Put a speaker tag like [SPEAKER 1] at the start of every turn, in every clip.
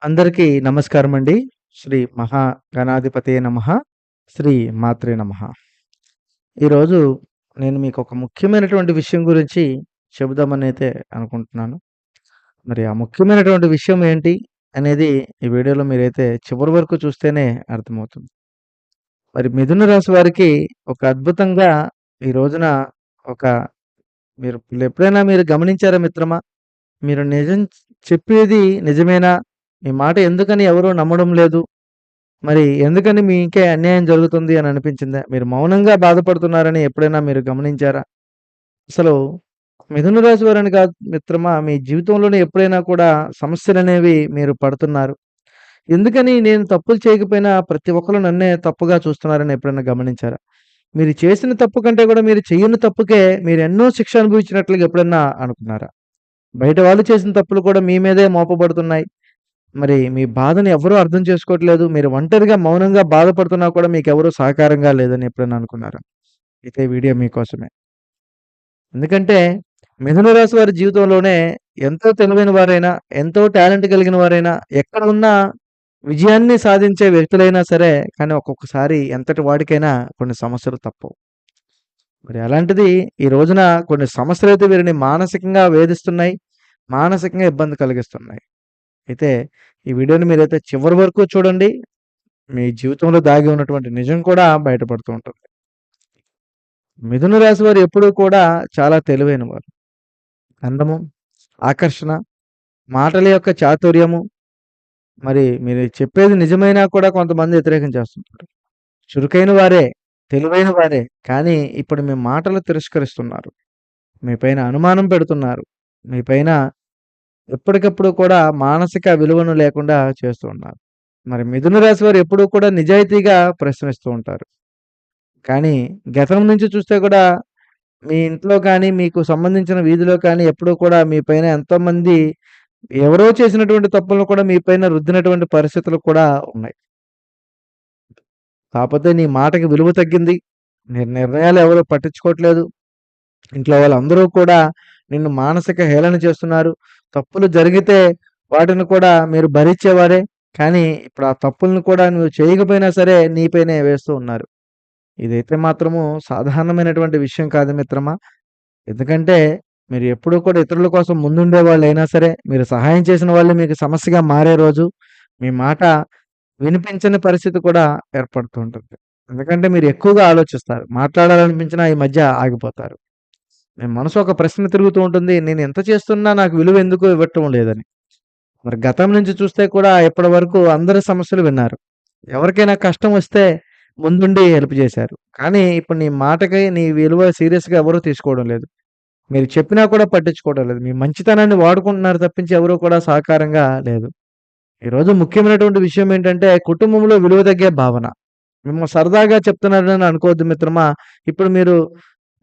[SPEAKER 1] అందరికీ నమస్కారమండి. శ్రీ మహా గణాధిపతయే నమః. శ్రీ మాత్రే నమః. ఈరోజు నేను మీకొక ముఖ్యమైనటువంటి విషయం గురించి చెబుదామనైతే అనుకుంటున్నాను. మరి ఆ ముఖ్యమైనటువంటి విషయం ఏంటి అనేది ఈ వీడియోలో మీరైతే చివరి వరకు చూస్తేనే అర్థమవుతుంది. మరి మిథున రాశి వారికి ఒక అద్భుతంగా ఈ రోజున ఒక మీరు ఎప్పుడైనా మీరు గమనించారా మిత్రమా? మీరు నిజం చెప్పేది నిజమేనా? మీ మాట ఎందుకని ఎవరు నమ్మడం లేదు? మరి ఎందుకని మీకే అన్యాయం జరుగుతుంది అని అనిపించిందా? మీరు మౌనంగా బాధపడుతున్నారని ఎప్పుడైనా మీరు గమనించారా? అసలు మిథున రాశి వారని కాదు మిత్రమా, మీ జీవితంలోనే ఎప్పుడైనా కూడా సమస్యలనేవి మీరు పడుతున్నారు. ఎందుకని నేను తప్పులు చేయకపోయినా ప్రతి ఒక్కళ్ళు నన్నే తప్పుగా చూస్తున్నారని ఎప్పుడైనా గమనించారా? మీరు చేసిన తప్పు కంటే కూడా మీరు చెయ్యని తప్పుకే మీరు ఎన్నో శిక్ష అనుభవించినట్లుగా ఎప్పుడన్నా అనుకున్నారా? బయట వాళ్ళు చేసిన తప్పులు కూడా మీ మీదే మోపబడుతున్నాయి. మరి మీ బాధని ఎవ్వరూ అర్థం చేసుకోవట్లేదు. మీరు ఒంటరిగా మౌనంగా బాధపడుతున్నా కూడా మీకెవరు సహకారంగా లేదని ఎప్పుడైనా అనుకున్నారా? అయితే ఈ వీడియో మీకోసమే. ఎందుకంటే మిథున రాశి వారి జీవితంలోనే ఎంతో తెలివైన వారైనా, ఎంతో టాలెంట్ కలిగిన వారైనా, ఎక్కడ ఉన్నా విజయాన్ని సాధించే వ్యక్తులైనా సరే, కానీ ఒక్కొక్కసారి ఎంతటి వాడికైనా కొన్ని సమస్యలు తప్పవు. మరి అలాంటిది ఈ రోజున కొన్ని సమస్యలైతే వీరిని మానసికంగా వేధిస్తున్నాయి. మానసికంగా ఇబ్బంది కలిగిస్తున్నాయి. అయితే ఈ వీడియోని మీరైతే చివరి వరకు చూడండి. మీ జీవితంలో దాగి ఉన్నటువంటి నిజం కూడా బయటపడుతూ ఉంటుంది. మిథున రాశి వారు ఎప్పుడూ కూడా చాలా తెలివైనవారు. అందము, ఆకర్షణ, మాటల యొక్క చాతుర్యము, మరి మీరు చెప్పేది నిజమైనా కూడా కొంతమంది వ్యతిరేకం చేస్తుంటారు. చురుకైన వారే, తెలివైన వారే, కానీ ఇప్పుడు మీ మాటలు తిరస్కరిస్తున్నారు. మీ పైన అనుమానం పెడుతున్నారు. మీ పైన ఎప్పటికప్పుడు కూడా మానసిక విలువను లేకుండా చేస్తూ ఉన్నారు. మరి మిథున రాశి వారు ఎప్పుడూ కూడా నిజాయితీగా ప్రశ్నిస్తూ ఉంటారు. కానీ గతం నుంచి చూస్తే కూడా మీ ఇంట్లో కానీ, మీకు సంబంధించిన వీధిలో కానీ ఎప్పుడూ కూడా మీ పైన ఎంతోమంది ఎవరో చేసినటువంటి తప్పులను కూడా మీ పైన రుద్దినటువంటి పరిస్థితులు కూడా ఉన్నాయి. కాపోతే నీ మాటకి విలువ తగ్గింది. నీ నిర్ణయాలు ఎవరు పట్టించుకోవట్లేదు. ఇంట్లో వాళ్ళందరూ కూడా నిన్ను మానసిక హేళన చేస్తున్నారు. తప్పులు జరిగితే వాటిని కూడా మీరు భరించేవారే. కానీ ఇప్పుడు ఆ తప్పులను కూడా నువ్వు చేయకపోయినా సరే నీపైనే వేస్తూ ఉన్నారు. ఇదైతే మాత్రము సాధారణమైనటువంటి విషయం కాదు మిత్రమా. ఎందుకంటే మీరు ఎప్పుడూ కూడా ఇతరుల కోసం ముందుండే వాళ్ళైనా సరే, మీరు సహాయం చేసిన వాళ్ళే మీకు సమస్యగా మారే రోజు, మీ మాట వినిపించని పరిస్థితి కూడా ఏర్పడుతూ ఉంటుంది. ఎందుకంటే మీరు ఎక్కువగా ఆలోచిస్తారు. మాట్లాడాలనిపించినా ఈ మధ్య ఆగిపోతారు. మీ మనసు ఒక ప్రశ్న తిరుగుతూ ఉంటుంది. నేను ఎంత చేస్తున్నా నాకు విలువ ఎందుకు ఇవ్వటం లేదని. మరి గతం నుంచి చూస్తే కూడా ఇప్పటివరకు అందరి సమస్యలు విన్నారు. ఎవరికైనా కష్టం వస్తే ముందుండి హెల్ప్ చేశారు. కానీ ఇప్పుడు నీ మాటకి నీ విలువ సీరియస్‌గా ఎవరు తీసుకోవడం లేదు. మీరు చెప్పినా కూడా పట్టించుకోవడం లేదు. మీ మంచితనాన్ని వాడుకుంటున్నారు తప్పించి ఎవరు కూడా సహకారంగా లేదు. ఈరోజు ముఖ్యమైనటువంటి విషయం ఏంటంటే కుటుంబంలో విలువ తగ్గే భావన. మిమ్మల్ని సరదాగా చెప్తున్నారని అనుకోవద్దు మిత్రమా. ఇప్పుడు మీరు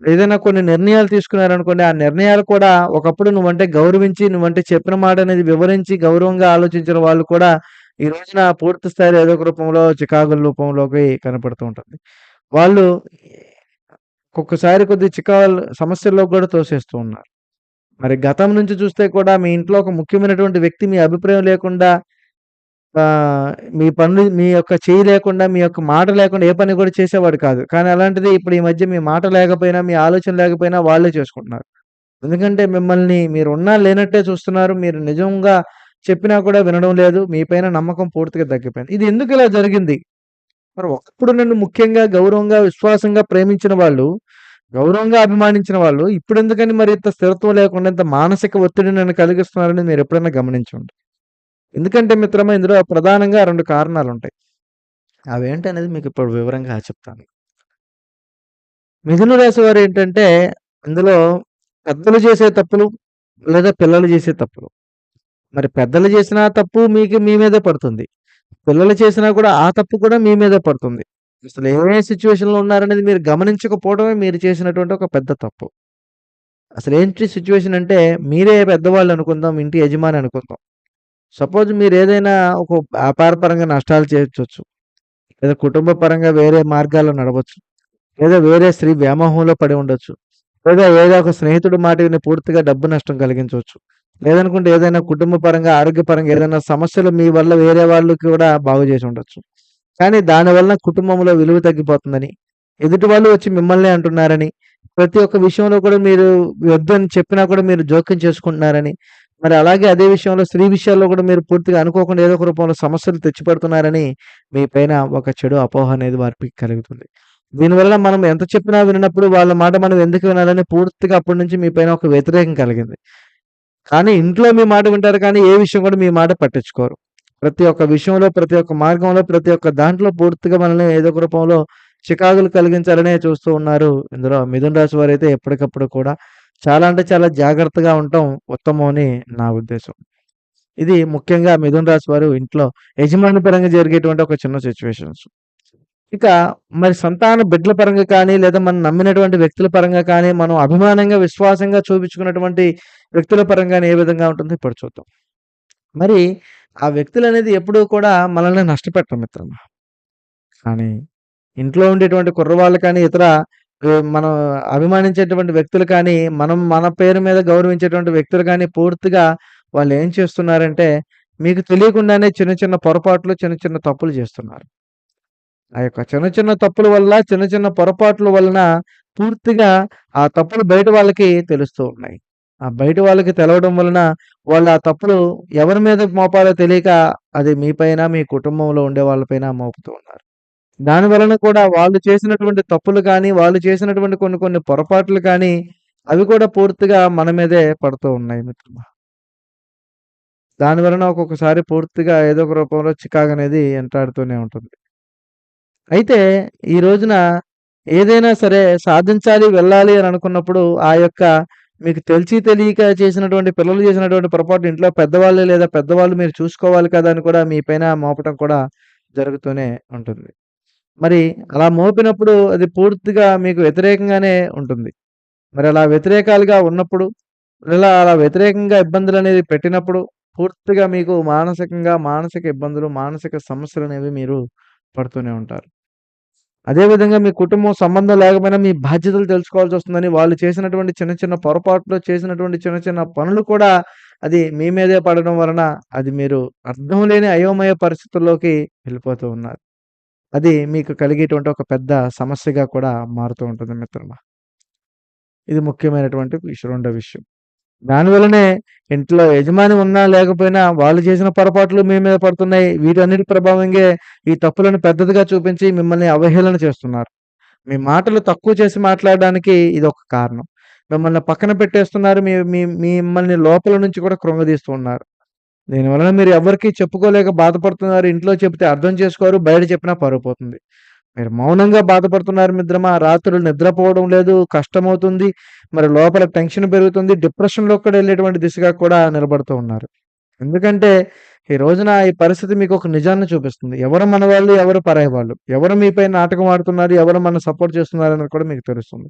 [SPEAKER 1] ఏదైనా కొన్ని నిర్ణయాలు తీసుకున్నారనుకోండి, ఆ నిర్ణయాలు కూడా ఒకప్పుడు నువ్వంటే గౌరవించి, నువ్వంటే చెప్పిన మాట అనేది వివరించి గౌరవంగా ఆలోచించిన వాళ్ళు కూడా ఈ రోజున పూర్తి స్థాయిలో ఏదో ఒక రూపంలో చికాకుల రూపంలోకి కనపడుతూ ఉంటుంది. వాళ్ళు ఒక్కొక్కసారి కొద్దిగా సమస్యల్లోకి కూడా తోసేస్తూ ఉన్నారు. మరి గతం నుంచి చూస్తే కూడా మీ ఇంట్లో ఒక ముఖ్యమైనటువంటి వ్యక్తి మీ అభిప్రాయం లేకుండా మీ పనులు మీ యొక్క చెయ్యి లేకుండా, మీ యొక్క మాట లేకుండా ఏ పని కూడా చేసేవాడు కాదు. కానీ అలాంటిది ఇప్పుడు ఈ మధ్య మీ మాట లేకపోయినా, మీ ఆలోచన లేకపోయినా వాళ్ళే చేసుకుంటున్నారు. ఎందుకంటే మిమ్మల్ని మీరున్నా లేనట్టే చూస్తున్నారు. మీరు నిజంగా చెప్పినా కూడా వినడం లేదు. మీ పైన నమ్మకం పూర్తిగా తగ్గిపోయింది. ఇది ఎందుకిలా జరిగింది? మరి ఒకప్పుడు నన్ను ముఖ్యంగా గౌరవంగా, విశ్వాసంగా ప్రేమించిన వాళ్ళు, గౌరవంగా అభిమానించిన వాళ్ళు ఇప్పుడెందుకని మరి ఇంత స్థిరత్వం లేకుండా ఇంత మానసిక ఒత్తిడిని నన్ను కలిగిస్తున్నారని మీరెప్పుడైనా గమనించుంటే. ఎందుకంటే మిత్రమా ఇందులో ప్రధానంగా 2 కారణాలుంటాయి. అవేంటనేది మీకిప్పుడు వివరంగా చెప్తాను. మిథున రాశి వారేంటంటే ఇందులో పెద్దలు చేసే తప్పులు లేదా పిల్లలు చేసే తప్పులు. మరి పెద్దలు చేసిన తప్పు మీ మీదే పడుతుంది. పిల్లలు చేసినా కూడా ఆ తప్పు కూడా మీ మీదే పడుతుంది. అసలు ఏ సిట్యుయేషన్‌లో ఉన్నారనేది మీరు గమనించకపోవడమే మీరు చేసినటువంటి ఒక పెద్ద తప్పు. అసలేంటి సిట్యుయేషన్ అంటే మీరే పెద్దవాళ్ళు అనుకుందాం. ఇంటి యజమాని అనుకుందాం. సపోజ్ మీరేదైనా ఒక వ్యాపార పరంగా నష్టాలు చేర్చొచ్చు. లేదా కుటుంబ పరంగా వేరే మార్గాల్లో నడవచ్చు. లేదా వేరే స్త్రీ వ్యామోహంలో పడి ఉండొచ్చు. లేదా ఏదో ఒక స్నేహితుడి మాట విని పూర్తిగా డబ్బు నష్టం కలిగించవచ్చు. లేదనుకుంటే ఏదైనా కుటుంబ పరంగా, ఆరోగ్యపరంగా ఏదైనా సమస్యలు మీ వల్ల వేరే వాళ్ళకి కూడా బాగు చేసి ఉండొచ్చు. కానీ దానివలన కుటుంబంలో విలువ తగ్గిపోతుందని, ఎదుటి వాళ్ళు వచ్చి మిమ్మల్నే అంటున్నారని, ప్రతి ఒక్క విషయంలో కూడా మీరు వద్దని చెప్పినా కూడా మీరు జోక్యం చేసుకుంటున్నారని, మరి అలాగే అదే విషయంలో స్త్రీ విషయాల్లో కూడా మీరు పూర్తిగా అనుకోకుండా ఏదో ఒక రూపంలో సమస్యలు తెచ్చిపెడుతున్నారని మీ పైన ఒక చెడు అపోహ అనేది వారికి కలుగుతుంది. దీనివల్ల మనం ఎంత చెప్పినా విననప్పుడు వాళ్ళ మాట మనం ఎందుకు వినాలని పూర్తిగా అప్పటి నుంచి మీ పైన ఒక వ్యతిరేకం కలిగింది. కానీ ఇంట్లో మీ మాట వింటారు కానీ ఏ విషయం కూడా మీ మాట పట్టించుకోరు. ప్రతి ఒక్క విషయంలో, ప్రతి ఒక్క మార్గంలో, ప్రతి ఒక్క దాంట్లో పూర్తిగా మనల్ని ఏదో ఒక రూపంలో చికాకులు కలిగించాలనే చూస్తూ ఉన్నారు. ఇందులో మిథున రాశి వారైతే ఎప్పటికప్పుడు కూడా చాలా అంటే చాలా జాగ్రత్తగా ఉండటం ఉత్తమం అని నా ఉద్దేశం. ఇది ముఖ్యంగా మిథున రాశి వారు ఇంట్లో యజమాని పరంగా జరిగేటువంటి ఒక చిన్న సిట్యుయేషన్స్. ఇక మరి సంతాన బిడ్డల పరంగా కానీ, లేదా మనం నమ్మినటువంటి వ్యక్తుల పరంగా కానీ, మనం అభిమానంగా, విశ్వాసంగా చూపించుకున్నటువంటి వ్యక్తుల పరంగానే ఏ విధంగా ఉంటుందో ఇప్పుడు చూద్దాం. మరి ఆ వ్యక్తులనేది ఎప్పుడూ కూడా మనల్ని నష్టపెట్టరు మిత్రమా. కానీ ఇంట్లో ఉండేటువంటి కుర్రవాళ్ళు కానీ, ఇతర మనం అభిమానించేటువంటి వ్యక్తులు కానీ, మనం మన పేరు మీద గౌరవించేటువంటి వ్యక్తులు కానీ, పూర్తిగా వాళ్ళేం చేస్తున్నారంటే, మీకు తెలియకుండానే చిన్న చిన్న పొరపాట్లు, చిన్న చిన్న తప్పులు చేస్తున్నారు. ఆ యొక్క చిన్న చిన్న తప్పుల వల్ల, చిన్న చిన్న పొరపాట్ల వలన పూర్తిగా ఆ తప్పులు బయట వాళ్ళకి తెలుస్తూ ఉన్నాయి. ఆ బయట వాళ్ళకి తెలవడం వలన వాళ్ళు ఆ తప్పులు ఎవరి మీద మోపాలో తెలియక అది మీ పైన, మీ కుటుంబంలో ఉండే వాళ్ళ పైన మోపుతూ ఉన్నారు. దాని వలన కూడా వాళ్ళు చేసినటువంటి తప్పులు కానీ, వాళ్ళు చేసినటువంటి కొన్ని కొన్ని పొరపాట్లు కానీ, అవి కూడా పూర్తిగా మన మీదే పడుతూ ఉన్నాయి మిత్రమా. దాని వలన ఒక్కొక్కసారి పూర్తిగా ఏదో ఒక రూపంలో చికాకనేది వెంటాడుతూనే ఉంటుంది. అయితే ఈ రోజున ఏదైనా సరే సాధించాలి, వెళ్ళాలి అని అనుకున్నప్పుడు ఆ యొక్క మీకు తెలిసి తెలియక చేసినటువంటి పిల్లలు చేసినటువంటి పొరపాటు ఇంట్లో పెద్దవాళ్ళు లేదా పెద్దవాళ్ళు మీరు చూసుకోవాలి కదా అని కూడా మీ పైన మోపటం కూడా జరుగుతూనే ఉంటుంది. మరి అలా మోపినప్పుడు అది పూర్తిగా మీకు వ్యతిరేకంగానే ఉంటుంది. మరి అలా వ్యతిరేకాలుగా ఉన్నప్పుడు, అలా వ్యతిరేకంగా ఇబ్బందులనేవి పెట్టినప్పుడు పూర్తిగా మీకు మానసికంగా మానసిక ఇబ్బందులు, మానసిక సమస్యలనేవి మీరు పడుతూనే ఉంటారు. అదే విధంగా మీ కుటుంబం సంబంధం లేకపోయినా మీ బాధ్యతలు తెలుసుకోవాల్సొస్తుందని వాళ్ళు చేసినటువంటి చిన్న చిన్న పొరపాట్లు, చేసినటువంటి చిన్న చిన్న పనులు కూడా అది మీ మీదే పడడం వలన అది మీరు అర్థం లేని అయోమయ పరిస్థితుల్లోకి వెళ్ళిపోతూ ఉన్నారు. అది మీకు కలిగేటువంటి ఒక పెద్ద సమస్యగా కూడా మారుతూ ఉంటుంది మిత్రమా. ఇది ముఖ్యమైనటువంటి రెండో విషయం. దానివల్లనే ఇంట్లో యజమాని ఉన్నా లేకపోయినా వాళ్ళు చేసిన పొరపాట్లు మీ మీద పడుతున్నాయి. వీటన్నిటి ప్రభావంగే ఈ తప్పులను పెద్దదిగా చూపించి మిమ్మల్ని అవహేళన చేస్తున్నారు. మీ మాటలు తక్కువ చేసి మాట్లాడడానికి ఇదొక కారణం. మిమ్మల్ని పక్కన పెట్టేస్తున్నారు. మీ మీ మిమ్మల్ని లోపల నుంచి కూడా కృంగదీస్తూ ఉన్నారు. దీనివలన మీరు ఎవరికీ చెప్పుకోలేక బాధపడుతున్నారు. ఇంట్లో చెప్తే అర్థం చేసుకోరు. బయట చెప్పినా పరువు పోతుంది. మీరు మౌనంగా బాధపడుతున్నారు మిత్రమా. రాత్రులు నిద్రపోవడం లేదు. కష్టమవుతుంది. మరి లోపల టెన్షన్ పెరుగుతుంది. డిప్రెషన్‌లోకి కూడా వెళ్ళేటువంటి దిశగా కూడా నిలబడుతూ ఉన్నారు. ఎందుకంటే ఈ రోజున ఈ పరిస్థితి మీకు ఒక నిజాన్ని చూపిస్తుంది. ఎవరు మనవాళ్ళు, ఎవరు పరాయి వాళ్ళు. ఎవరు మీపై నాటకం ఆడుతున్నారు, ఎవరు మనల్ని సపోర్ట్ చేస్తున్నారనేది కూడా మీకు తెలుస్తుంది.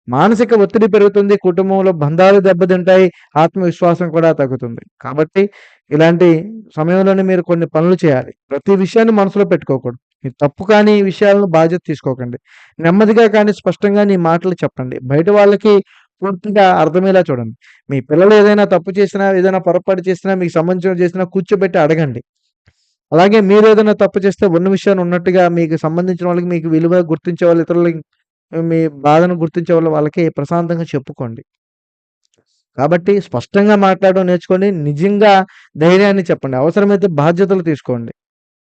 [SPEAKER 1] మానసిక ఒత్తిడి పెరుగుతుంది. కుటుంబంలో బంధాలు దెబ్బతింటాయి. ఆత్మవిశ్వాసం కూడా తగ్గుతుంది. కాబట్టి ఇలాంటి సమయంలోనే మీరు కొన్ని పనులు చేయాలి. ప్రతి విషయాన్ని మనసులో పెట్టుకోకూడదు. ఈ తప్పు కాని విషయాలను బాధ్యత తీసుకోకండి. నెమ్మదిగా కానీ స్పష్టంగా నీ మాటలు చెప్పండి. బయట వాళ్ళకి పూర్తిగా అర్థమయ్యేలా చూడండి. మీ పిల్లలు ఏదైనా తప్పు చేసినా, ఏదైనా పొరపాటు చేసినా, మీకు సంబంధించినవి చేసినా కూర్చోబెట్టి అడగండి. అలాగే మీరేదైనా తప్పు చేస్తే ఉన్న విషయాన్ని ఉన్నట్టుగా మీకు సంబంధించిన వాళ్ళకి మీకు విలువ గుర్తించే వాళ్ళు ఇతరులకి మీ బాధను గుర్తించే వాళ్ళకి ప్రశాంతంగా చెప్పుకోండి. కాబట్టి స్పష్టంగా మాట్లాడడం నేర్చుకోండి. నిజంగా ధైర్యాన్ని చెప్పండి. అవసరమైతే బాధ్యతలు తీసుకోండి.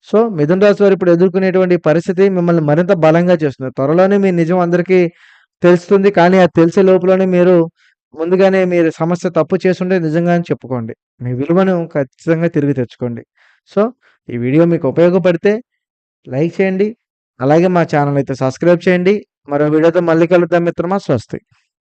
[SPEAKER 1] సో, మిథున రాశి వారు ఇప్పుడు ఎదుర్కొనేటువంటి పరిస్థితి మిమ్మల్ని మరింత బలంగా చేస్తుంది. త్వరలోనే మీ నిజం అందరికీ తెలుస్తుంది. కానీ అది తెలిసే లోపులోనే మీరు ముందుగానే మీరు సమస్య తప్పు చేసుంటే నిజంగానే చెప్పుకోండి. మీ విలువను ఖచ్చితంగా తిరిగి తెచ్చుకోండి. సో, ఈ వీడియో మీకు ఉపయోగపడితే లైక్ చేయండి. అలాగే మా ఛానెల్ అయితే సబ్స్క్రైబ్ చేయండి. మరో వీడియోతో మళ్ళీ కలుద్దాం మిత్రమా. స్వస్తి.